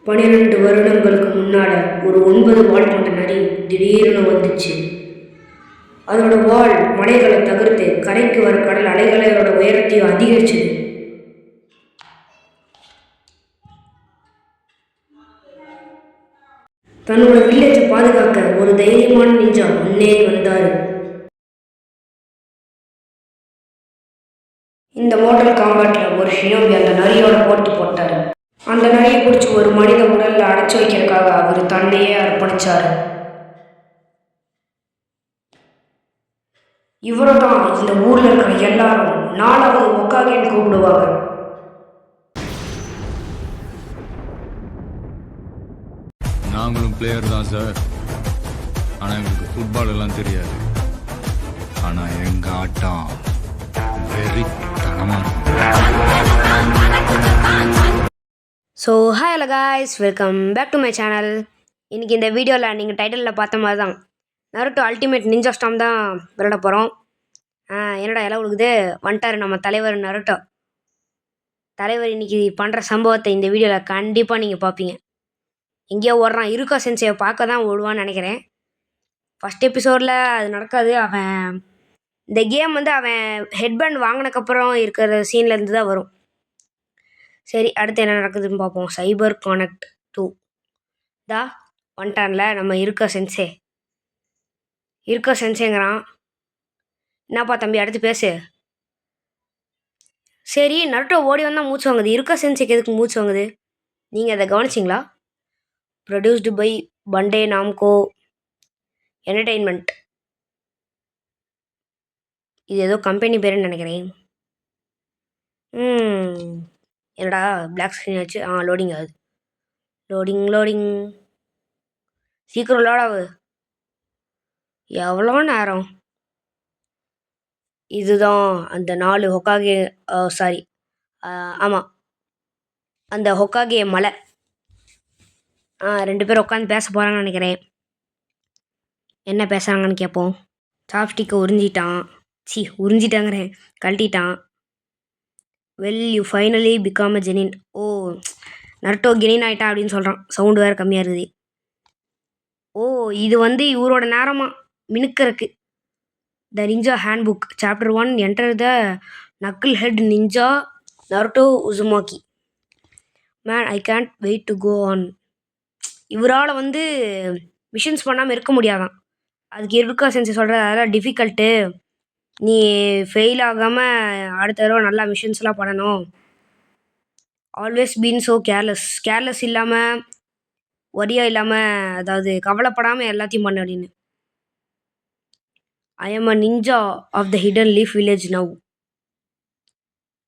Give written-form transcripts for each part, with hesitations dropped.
12 வருடங்களுக்கு முன்னால ஒரு 9 வால் கொண்ட நரி திடீர்னு வந்துச்சு. அதோட வால் மலைகளை தகர்த்து கரைக்கு வர கடல் அலைகளோட உயரத்தையும் அதிகரிச்சது. தன்னோட வில்லேஜை பாதுகாக்க ஒரு தைரியமான நிஞ்சா முன்னேறி வந்தாரு. இந்த மோட்டல் காம்பாட்ல ஒரு ஷினோபி அந்த நரியோட போட்டி போட்டாரு. அந்த நரியை பிடிச்சி ஒரு மனித உடல்ல அடைச்சு வைக்கிறதுக்காக அவர் தன்னையே அர்ப்பணிச்சாரு. இவரை தான் இந்த ஊர்ல இருக்கிற எல்லாரும் 4வது ஹோகாகேன்னு கூப்பிடுவாங்க. நாங்களும் பிளேயர் தான் சார். ஆனா எங்களுக்கு ஃபுட்பால் எல்லாம் தெரியாது. ஆனா எங்க ஆட்டம் வெறித்தனமா இருக்கும். So hi hello guys, welcome back to my channel. இன்றைக்கி இந்த வீடியோவில் நீங்கள் டைட்டிலில் பார்த்த மாதிரி தான் நருட்டோ அல்டிமேட் நிஞ்சா ஸ்டார்ம் தான் விளையாட போகிறோம். என்னடா எல்லாம் உழுகுது வந்துட்டார் நம்ம தலைவர் நருட்டோ. தலைவர் இன்றைக்கி பண்ணுற சம்பவத்தை இந்த வீடியோவில் கண்டிப்பாக நீங்கள் பார்ப்பீங்க. எங்கேயோ ஓடுறான், இருக்கா சென்சையை பார்க்க தான் ஓடுவான்னு நினைக்கிறேன். ஃபஸ்ட் எபிசோடில் அது நடக்காது. அவன் இந்த கேம் வந்து அவன் ஹெட்பேண்ட் வாங்கினக்கப்புறம் இருக்கிற சீன்லேருந்து தான் வரும். சரி, அடுத்து என்ன நடக்குதுன்னு பார்ப்போம். சைபர் கனெக்ட் 2 தா வந்துட்டான்ல நம்ம இருக்கா சென்சேங்கிறான். என்னப்பா தம்பி, அடுத்து பேசு. சரி, நருட்டோ ஓடி வந்தால் மூச்சு வாங்குது. இருக்கா சென்சேக்கு எதுக்கு மூச்சு வாங்குது? நீங்கள் அதை கவனிச்சிங்களா? ப்ரொடியூஸ்டு பை பண்டே நாம்கோ என்டர்டெயின்மெண்ட். இது ஏதோ கம்பெனி பேருன்னு நினைக்கிறேன். என்னடா பிளாக் ஸ்க்ரீன் ஆச்சு. லோடிங் ஆகுது. லோடிங் சீக்கிரம் லோட் ஆகுது. எவ்வளோ நேரம்? இதுதான் அந்த 4 ஹொக்காகே, சாரி, ஆமாம், அந்த ஹொக்காகே மலை. 2 பேர் உட்காந்து பேச போகிறாங்கன்னு நினைக்கிறேன். என்ன பேசுகிறாங்கன்னு கேட்போம். சாப்ஸ்டிக்கை உறிஞ்சிட்டாங்கிறேன், கழட்டிட்டான். Well you finally become a genin. Naruto genin ஆகிட்டான் அப்படின்னு சொல்கிறான். சவுண்டு வேறு கம்மியாக இருக்குது. இது வந்து இவரோட நேரமாக மினுக்கிறதுக்கு. The ninja handbook chapter 1 enter the knucklehead ninja Naruto Uzumaki. Man I can't wait to go on. இவரால் வந்து மிஷின்ஸ் பண்ணாமல் இருக்க முடியாதான். அதுக்கு இருக்கா சென்ஸ் சொல்கிற அதெல்லாம் டிஃபிகல்ட்டு. நீ ஃபெயில் ஆகாமல் அடுத்த தடவை நல்லா மிஷின்ஸ்லாம் பண்ணணும். ஆல்வேஸ் பீன் ஸோ கேர்லெஸ் இல்லாமல், ஒரியாக இல்லாமல், அதாவது கவலைப்படாமல் எல்லாத்தையும் பண்ண அப்படின்னு. I am a ninja of the hidden leaf village now.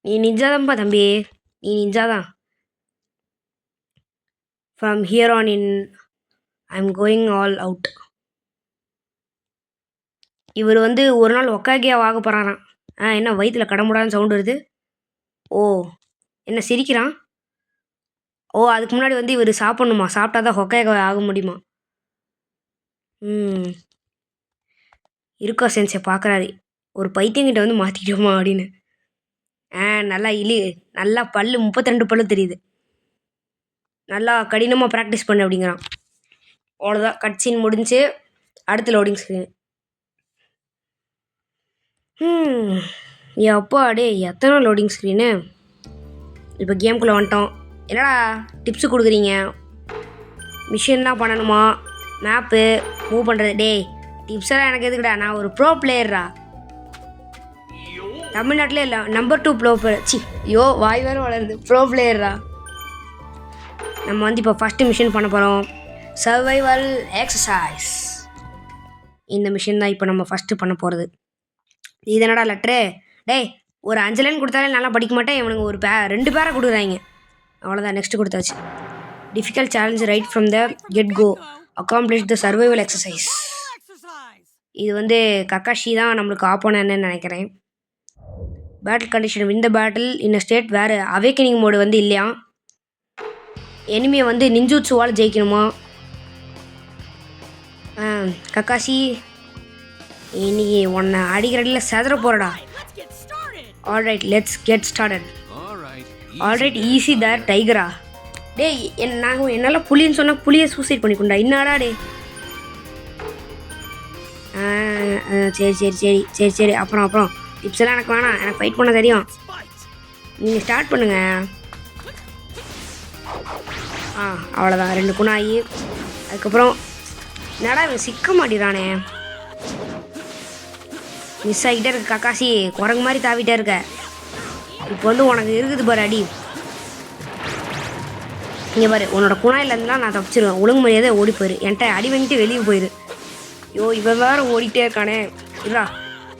நீ நிஞ்சா தான்ப்பா தம்பி, நீ நிஞ்சா தான். From here on in I am going all out. இவர் வந்து ஒரு நாள் ஒக்காகியாக ஆக போகிறாராம். என்ன வயிற்றில் கடமுடான்னு சவுண்டு வருது. என்ன சிரிக்கிறான்? அதுக்கு முன்னாடி வந்து இவர் சாப்பிட்ணுமா, சாப்பிட்டா தான் ஹொக்காக ஆக முடியுமா? இருக்கா சென்ஸை பார்க்குறாரு. ஒரு பைத்தியங்கிட்ட வந்து மாற்றிக்கிட்டோமா அப்படின்னு. நல்லா பல்லு 32 பல்லு தெரியுது. நல்லா கடினமாக ப்ராக்டிஸ் பண்ணு அப்படிங்கிறான். அவ்வளோதான், கட் சீன் முடிஞ்சு. அடுத்த லோடிங் ஸ்க்ரீன். எப்பா டே, எத்தனை லோடிங் ஸ்க்ரீனு. இப்போ கேம்குள்ளே வந்துட்டோம். என்னடா டிப்ஸு கொடுக்குறீங்க? மிஷின்லாம் பண்ணணுமா, மேப்பு மூவ் பண்ணுறது? டே, டிப்ஸெல்லாம் எனக்கு எதுக்குடா, நான் ஒரு ப்ரோ பிளேயர்ரா. தமிழ்நாட்டிலே இல்லை, நம்பர் 2 ப்ரோ பிளேயர். வாய் வேறு வளருது. ப்ரோ பிளேயர்ரா. நம்ம வந்து இப்போ ஃபஸ்ட்டு மிஷின் பண்ண போகிறோம். Survival exercise. இந்த மிஷின் தான் இப்போ நம்ம ஃபஸ்ட்டு பண்ண போகிறது. இது என்னடா லெட்ரு? டேய், ஒரு 5 லைன் கொடுத்தாலே நல்லா படிக்க மாட்டேன். இவனுங்க ஒரு 2 பேரை கொடுக்குறாங்க. அவ்வளோதான், நெக்ஸ்ட்டு கொடுத்தாச்சு. Difficult challenge right from the get go. Accomplish the survival exercise. இது வந்து கக்காஷி தான் நம்மளுக்கு ஆப்போனன்னு நினைக்கிறேன். Battle condition. Win the battle in state வேறு அவேக்கனிங் மோடு வந்து இல்லையா. எனிமியை வந்து நிஞ்சூட்சுவால் ஜெயிக்கணுமா. கக்காஷி, இன்னைக்கு உன்னை அடிக்கிறடியில் செதற போகிறடா. Alright, let's get started. Alright, easy there டைகரா. டேய் நாங்கள் என்னால் புலின்னு சொன்னால் புளியை சூசைட் பண்ணிக்கொண்டா என்னடா டே சரி சரி சரி சரி சரி அப்புறம் டிப்ஸ் எல்லாம் எனக்கு வேணாம், எனக்கு ஃபைட் பண்ண தெரியும். நீங்கள் ஸ்டார்ட் பண்ணுங்க. அவ்வளோதான் 2 குணாயி. அதுக்கப்புறம் என்னடா இவன் சிக்க மாட்டேறானே, மிஸ் ஆகிட்டே இருக்க கக்காசி, குரங்கு மாதிரி தாவிட்டே இருக்க. இப்போ வந்து உனக்கு இருக்குது பாரு அடி. இங்கே பாரு, உன்னோட குணாயிலேருந்துலாம் நான் தப்பிச்சிருவேன். ஒழுங்கு மரியாதை ஓடி போயிரு, என்கிட்ட அடி வாங்கிட்டு வெளியே போயிரு. ஐயோ இவன் வேறு ஓடிட்டே இருக்கானே. இல்லா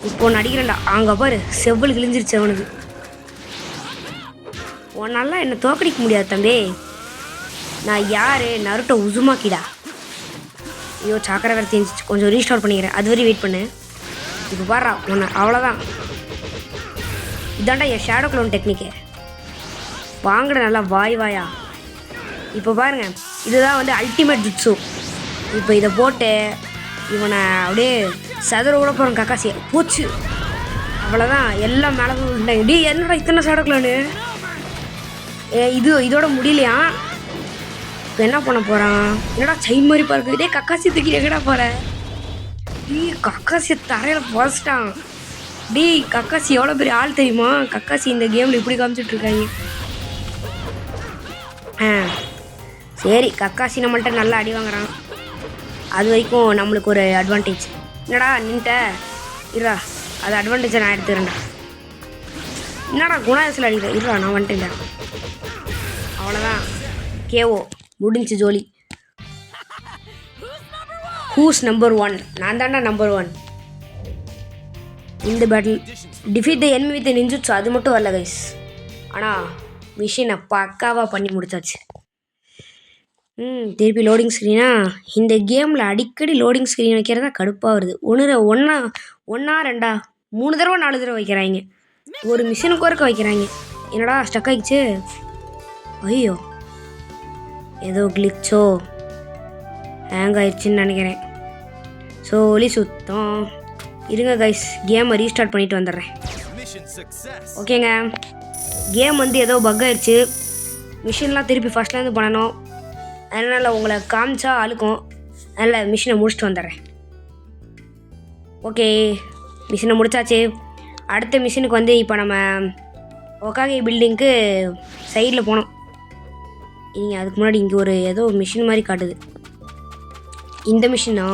இப்போ ஒன்று அடிக்கிறேன்டா. அங்கே பாரு செவ்வல் கிழிஞ்சிருச்சு அவனுக்கு. உன்னால என்னை தோக்கடிக்க முடியாது தம்பி. நான் யார்? நருட்டோ உசுமாக்கிடா. ஐயோ சாக்கரை வேறு தெரிஞ்சிச்சு, கொஞ்சம் ரீஸ்டார்ட் பண்ணிக்கிறேன், அது வரையும் வெயிட் பண்ணு. இப்போ பாடுறா உன்னை, அவ்வளோதான். இதாண்டா என் ஷேடோ க்ளோன் டெக்னிக்கு. வாங்கட நல்லா வாயா. இப்போ பாருங்க, இதுதான் வந்து அல்டிமேட் ஜுட்ஸு. இப்போ இதை போட்டு இவனை அப்படியே சதுர கூட போகிறோம் கக்காசியை போச்சு. அவ்வளோதான், எல்லாம் மேலே தான். டே என்னடா இத்தனை ஷேடோ க்ளோனு? இதோட முடியலையா? இப்போ என்ன பண்ண போகிறான்? என்னடா செயின் மாதிரி பார்க்குது. டே கக்காசி தூக்கி எங்கடா போகிற? கக்காசியை தரையில் போச்சிட்டான். டேய் கக்காசி எவ்வளோ பெரிய ஆள் தெரியுமா? கக்காசி இந்த கேமில் இப்படி காமிச்சிட்ருக்காங்க. சரி கக்காசி நம்மள்ட்ட நல்லா அடி வாங்குறான், அது வரைக்கும் நம்மளுக்கு ஒரு அட்வான்டேஜ். என்னடா நின்ட்ட இருடா, அது அட்வான்டேஜை நான் எடுத்துக்கிறேன்டா. என்னடா குணாயசில் அடிக்கிற? இருடா நான் வந்துட்டேன்டா. அவ்வளோதான், கேஓ முடிஞ்சு ஜோலி. Whose number 1? நான் தாண்டா நம்பர் 1 இந்த battle. Defeat the enemy with ninjutsu, அது மட்டும் வரல கைஸ். ஆனால் மிஷினை பக்காவாக பண்ணி முடிச்சாச்சு. திருப்பி லோடிங் ஸ்க்ரீனா? இந்த கேமில் அடிக்கடி லோடிங் ஸ்க்ரீன் வைக்கிறதா கடுப்பாக வருது. ஒன்றா 2 3 தடவை 4 தடவை வைக்கிறாங்க. ஒரு மிஷினுக்கு ஒருக்க வைக்கிறாங்க. என்னடா ஸ்டக் ஆகிடுச்சு? ஐயோ ஏதோ கிளிச்சோ ஹேங் ஆயிடுச்சுன்னு நினைக்கிறேன். ஒலி சுத்தம். இருங்க கைஸ், கேமை ரீஸ்டார்ட் பண்ணிட்டு வந்துடுறேன். ஓகேங்க, கேம் வந்து ஏதோ பக் ஆயிடுச்சு. மிஷின்லாம் திருப்பி ஃபஸ்ட்லேருந்து பண்ணணும். அதனால் உங்களை காமிச்சா அழுக்கும், அதனால் மிஷினை முடிச்சுட்டு வந்துடுறேன். ஓகே மிஷினை முடிச்சாச்சு. அடுத்த மிஷினுக்கு வந்து இப்போ நம்ம ஒகாகே பில்டிங்க்கு சைடில் போனோம். நீங்கள் அதுக்கு முன்னாடி இங்கே ஒரு ஏதோ மிஷின் மாதிரி காட்டுது. இந்த மிஷினா?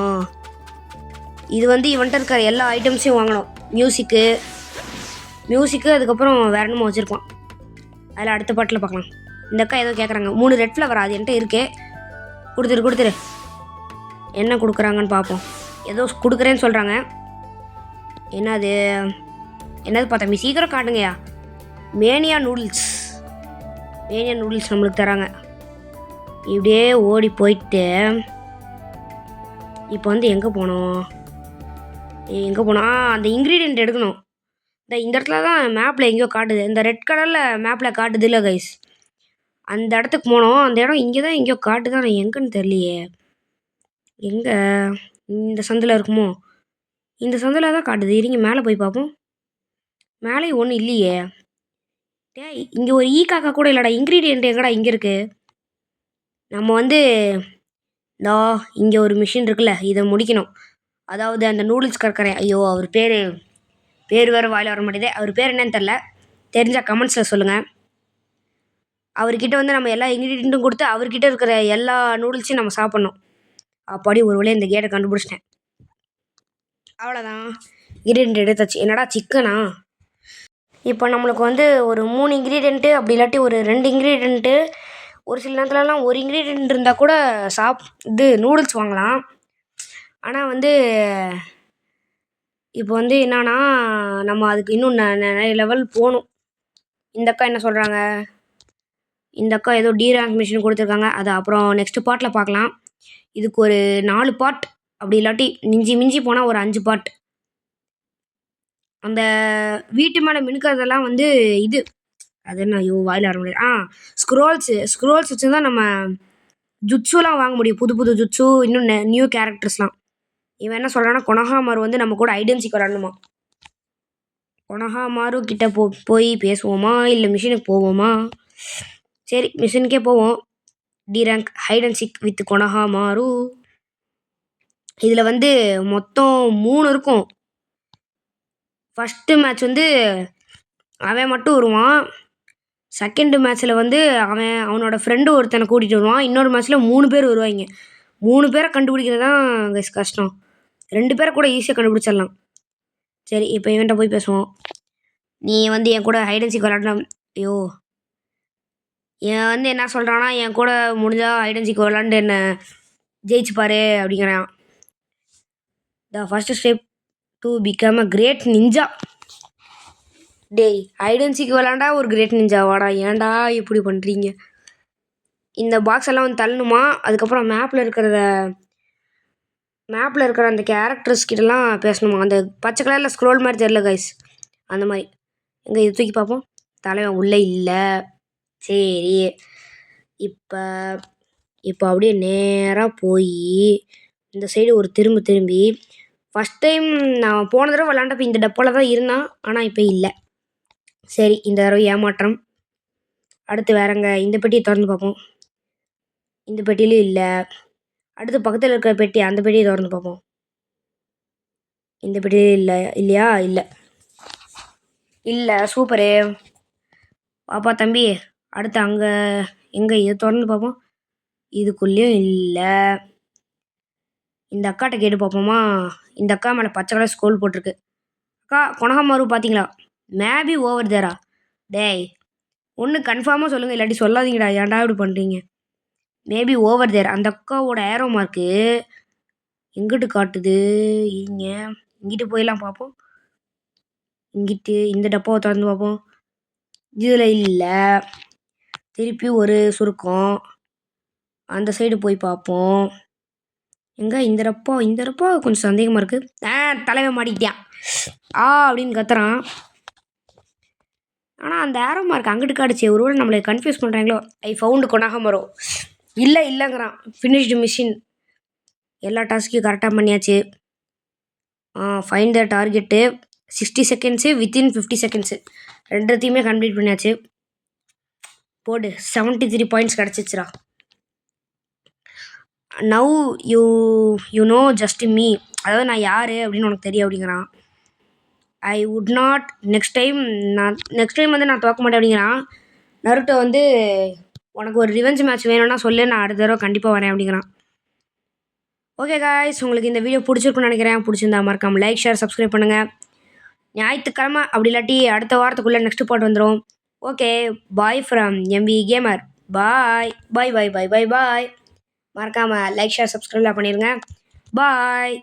இது வந்து இவன்ட்ட இருக்கிற எல்லா ஐட்டம்ஸையும் வாங்கணும். மியூசிக்கு அதுக்கப்புறம் வேற என்னமோ வச்சுருப்பான். அதில் அடுத்த பாட்டில் பார்க்கலாம். இந்த அக்கா ஏதோ கேட்குறாங்க. 3 ரெட் ஃப்ளவர் அது என்கிட்ட இருக்கே. கொடுத்துரு என்ன கொடுக்குறாங்கன்னு பார்ப்போம். ஏதோ கொடுக்குறேன்னு சொல்கிறாங்க. என்னது பார்த்தா சீக்கிரம் காட்டுங்கயா. மேனியா நூடுல்ஸ் நம்மளுக்கு தராங்க. இப்படியே ஓடி போயிட்டு இப்போ வந்து எங்கே போனோம்? அந்த இன்க்ரீடியண்ட் எடுக்கணும். இந்த இடத்துல தான் மேப்பில் எங்கேயோ காட்டுது. இந்த ரெட் கலரில் மேப்பில் காட்டுது இல்லை கைஸ், அந்த இடத்துக்கு போனோம். அந்த இடம் இங்கே தான் எங்கேயோ காட்டுதான், நான் எங்கேன்னு தெரியலையே. எங்கே? இந்த சந்தில் இருக்குமோ? இந்த சந்தில் தான் காட்டுது. இருங்க மேலே போய் பார்ப்போம். மேலேயும் ஒன்றும் இல்லையே. டேய் இங்கே ஒரு காக்கா கூட இல்லைடா. இன்க்ரீடியண்ட் எங்கடா இங்கே இருக்குது? நம்ம வந்து இங்கே ஒரு மிஷின் இருக்குல்ல, இதை முடிக்கணும். அதாவது அந்த நூடுல்ஸ் கற்கறேன். ஐயோ அவர் பேர் வேறு வாயில் வர மாட்டேதே. அவர் பேர் என்னன்னு தெரில, தெரிஞ்சால் கமெண்ட்ஸில் சொல்லுங்கள். அவர்கிட்ட வந்து நம்ம எல்லா இன்க்ரீடியண்ட்டும் கொடுத்து அவர்கிட்ட இருக்கிற எல்லா நூடுல்ஸையும் நம்ம சாப்பிட்ணும். அப்படி ஒரு வழியாக இந்த கேட்டை கண்டுபிடிச்சிட்டேன். அவ்வளோதான், இன்க்ரீடியண்ட் எடுத்தாச்சு. என்னடா சிக்கனா? இப்போ நம்மளுக்கு வந்து ஒரு 3 இன்க்ரீடியண்ட்டு, அப்படி இல்லாட்டி ஒரு 2 இன்க்ரீடியண்ட்டு, ஒரு சில நேரத்துலலாம் ஒரு இன்க்ரீடியண்ட் இருந்தால் கூட நூடுல்ஸ் வாங்கலாம். ஆனால் வந்து இப்போ வந்து என்னன்னா, நம்ம அதுக்கு இன்னும் நிறைய லெவல் போகணும். இந்த அக்கா என்ன சொல்கிறாங்க? இந்த அக்கா ஏதோ ரேங்க் மிஷின் கொடுத்துருக்காங்க. அது அப்புறம் நெக்ஸ்ட் பார்ட்டில் பார்க்கலாம். இதுக்கு ஒரு 4 பார்ட், அப்படி இல்லாட்டி மிஞ்சி போனால் ஒரு 5 பார்ட். அந்த வீட்டு மேலே மினுக்கிறதெல்லாம் வந்து அது என்ன? ஐயோ வாயில் வர முடியாது. ஸ்க்ரோல்ஸ் வச்சு தான் நம்ம ஜுட்ஸுலாம் வாங்க முடியும். புது ஜுட்ஸு, இன்னும் நியூ கேரக்டர்ஸ்லாம். இவன் என்ன சொல்கிறான்னா, கொனஹாமாரு வந்து நம்ம கூட ஐடென்சிக்கு வரணுமா. கொனஹாமாரு கிட்ட போய் பேசுவோமா இல்லை மிஷினுக்கு போவோமா? சரி மிஷினுக்கே போவோம். D rank hide and seek with Konohamaru. இதில் வந்து மொத்தம் 3 இருக்கும். ஃபஸ்ட்டு மேட்ச் வந்து அவன் மட்டும் வருவான். செகண்ட் மேட்ச்சில் வந்து அவனோட ஃப்ரெண்டு ஒருத்தனை கூட்டிகிட்டு வருவான். இன்னொரு மேட்ச்சில் 3 பேர் வருவாங்க. 3 பேரை கண்டுபிடிக்கிறது தான் கைஸ் கஷ்டம். 2 பேரை கூட ஈஸியாக கண்டுபிடிச்சிடலாம். சரி, இப்போ இவன்ட்ட போய் பேசுவோம். நீ வந்து என் கூட ஹைட் அண்ட் சீக் விளாட்னா ஐயோ என் வந்து என்ன சொல்கிறான்னா, என் கூட முடிஞ்சா ஹைட் அண்ட் சீக் விளாண்டு என்ன ஜெயிச்சு பாரு அப்படிங்கிறான். The first step to become a great ninja. டேய், ஹைட் அண்ட் சீக் விளாண்டா ஒரு கிரேட் நிஞ்சா வாடா, ஏன்டா இப்படி பண்ணுறீங்க? இந்த பாக்ஸ் எல்லாம் வந்து தள்ளணுமா, அதுக்கப்புறம் மேப்பில் இருக்கிற அந்த கேரக்டர்ஸ் கிட்டலாம் பேசணுமா. அந்த பச்சை கலரில் ஸ்க்ரோல் மாதிரி தெரில கைஸ், அந்த மாதிரி. எங்கே இது தூக்கி பார்ப்போம். தலைவன் உள்ளே இல்லை. சரி, இப்போ அப்படியே நேராக போய் இந்த சைடு ஒரு திரும்பி ஃபஸ்ட் டைம் நான் போன தடவை விளாண்டப்போ இந்த டப்பாவில் தான் இருந்தான், ஆனால் இப்போ இல்லை. சரி, இந்த தடவை ஏமாற்றம். அடுத்து வேறங்க, இந்த பெட்டியை திறந்து பார்ப்போம். இந்த பெட்டியிலும் இல்லை. அடுத்து பக்கத்தில் இருக்கிற பெட்டி, அந்த பெட்டியை திறந்து பார்ப்போம். இந்த பெட்டியிலும் இல்லையா? இல்லை. சூப்பரு. பாப்பா தம்பி, அடுத்து அங்கே எங்கே இதை திறந்து பார்ப்போம். இதுக்குள்ளேயும் இல்லை. இந்த அக்காட்ட கேட்டு பார்ப்போமா. இந்த அக்கா மேலே பச்சை கலர் ஸ்கோல் போட்டிருக்கு. அக்கா கொனஹாமாரு பார்த்தீங்களா? மேபி ஓவர் தேரா? டேய், ஒன்று கன்ஃபார்மாக சொல்லுங்கள், இல்லாட்டி சொல்லாதீங்கடா, ஏன்டா இப்படி பண்ணுறீங்க? Maybe over there. அந்த அக்காவோட ஏரோ மார்க்கு எங்கிட்டு காட்டுது? இங்கிட்டு போயெல்லாம் பார்ப்போம். இங்கிட்டு இந்த டப்பாவை திறந்து பார்ப்போம். இதில் இல்லை. திருப்பி ஒரு சுருக்கம். அந்த சைடு போய் பார்ப்போம். எங்கே இந்த டப்பா கொஞ்சம் சந்தேகமாக இருக்குது. தலைவன் மாட்டிக்கிட்டான் அப்படின்னு கத்துறான். ஆனால் அந்த ஏரோ மார்க் அங்கிட்டு காட்டுச்சு. ஒருவேளை நம்மளை கன்ஃபியூஸ் பண்ணுறாங்களோ. I found Konohamaru. இல்லைங்கிறான். Finished mission. எல்லா டாஸ்க்கையும் கரெக்டாக பண்ணியாச்சு. Find the target 60 seconds within 50 seconds ரெண்டுத்தையுமே கம்ப்ளீட் பண்ணியாச்சு. போடு, 73 பாயிண்ட்ஸ் கிடச்சிச்சுரா. Now you know just me, அதாவது நான் யார் அப்படின்னு உனக்கு தெரியும் அப்படிங்கிறான். I would not next time வந்து நான் தோக்க மாட்டேன் அப்படிங்கிறான். நருட்டோ வந்து உனக்கு ஒரு ரிவெஞ்ச் மேட்ச் வேணும்னா சொல்லு, நான் அடுத்த தடவை கண்டிப்பாக வரேன் அப்படிங்கிறான். ஓகே காய்ஸ், உங்களுக்கு இந்த வீடியோ பிடிச்சிருக்குன்னு நினைக்கிறேன். பிடிச்சிருந்தா மறக்காம லைக், ஷேர், சப்ஸ்கிரைப் பண்ணுங்கள். ஞாயிற்றுக்கிழமை அப்படி இல்லாட்டி அடுத்த வாரத்துக்குள்ளே நெக்ஸ்ட் பார்ட் வந்துடும். Okay, bye from MV gamer. Bye. மறக்காமல் லைக், ஷேர், சப்ஸ்கிரைப்லாம் பண்ணிடுங்க. பாய்.